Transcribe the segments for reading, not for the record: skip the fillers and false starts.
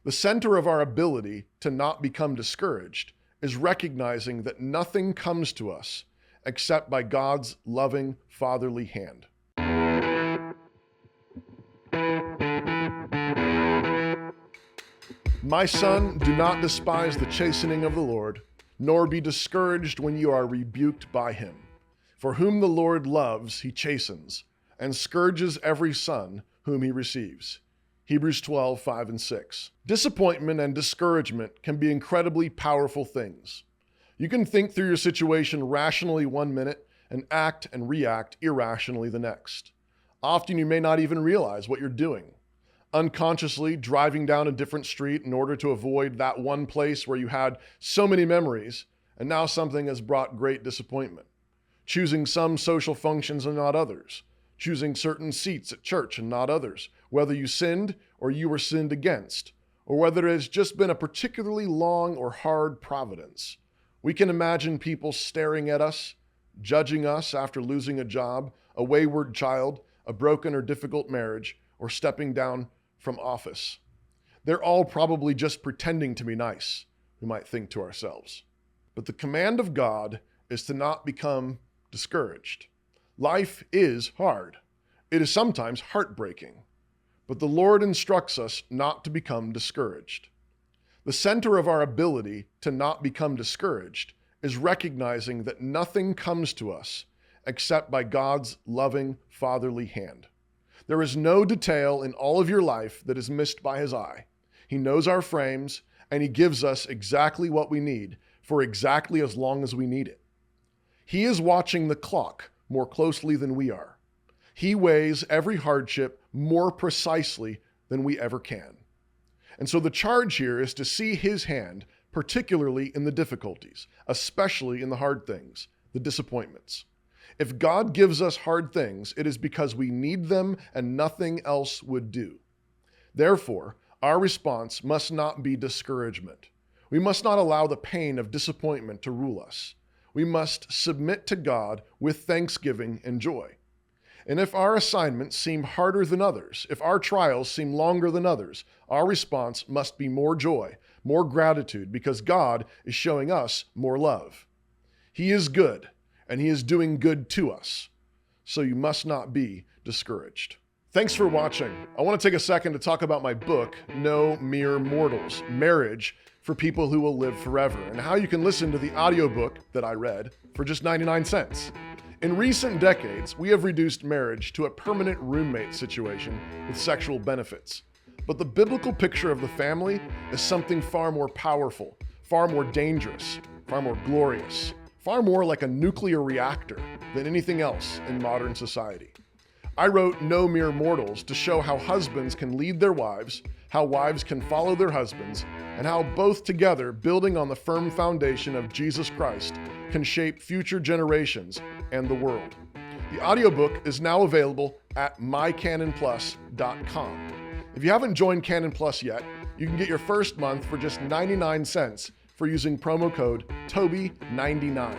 The center of our ability to not become discouraged is recognizing that nothing comes to us except by God's loving, fatherly hand. My son, do not despise the chastening of the Lord, nor be discouraged when you are rebuked by him. For whom the Lord loves, he chastens, and scourges every son whom he receives. Hebrews 12, 5 and 6. Disappointment and discouragement can be incredibly powerful things. You can think through your situation rationally one minute and act and react irrationally the next. Often you may not even realize what you're doing. Unconsciously driving down a different street in order to avoid that one place where you had so many memories, and now something has brought great disappointment. Choosing some social functions and not others. Choosing certain seats at church and not others, whether you sinned or you were sinned against, or whether it has just been a particularly long or hard providence. We can imagine people staring at us, judging us after losing a job, a wayward child, a broken or difficult marriage, or stepping down from office. They're all probably just pretending to be nice, we might think to ourselves. But the command of God is to not become discouraged. Life is hard. It is sometimes heartbreaking, but the Lord instructs us not to become discouraged. The center of our ability to not become discouraged is recognizing that nothing comes to us except by God's loving, fatherly hand. There is no detail in all of your life that is missed by his eye. He knows our frames, and he gives us exactly what we need for exactly as long as we need it. He is watching the clock more closely than we are. He weighs every hardship more precisely than we ever can. And so the charge here is to see his hand, particularly in the difficulties, especially in the hard things, the disappointments. If God gives us hard things, it is because we need them and nothing else would do. Therefore, our response must not be discouragement. We must not allow the pain of disappointment to rule us. We must submit to God with thanksgiving and joy. And if our assignments seem harder than others, if our trials seem longer than others, our response must be more joy, more gratitude, because God is showing us more love. He is good, and he is doing good to us. So you must not be discouraged. Thanks for watching. I want to take a second to talk about my book, No Mere Mortals, Marriage for People Who Will Live Forever, and how you can listen to the audiobook that I read for just 99 cents. In recent decades, we have reduced marriage to a permanent roommate situation with sexual benefits. But the biblical picture of the family is something far more powerful, far more dangerous, far more glorious, far more like a nuclear reactor than anything else in modern society. I wrote No Mere Mortals to show how husbands can lead their wives, how wives can follow their husbands, and how both together, building on the firm foundation of Jesus Christ, can shape future generations and the world. The audiobook is now available at mycanonplus.com. If you haven't joined Canon Plus yet, you can get your first month for just 99 cents for using promo code Toby99.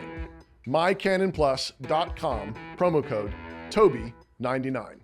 mycanonplus.com, promo code Toby99.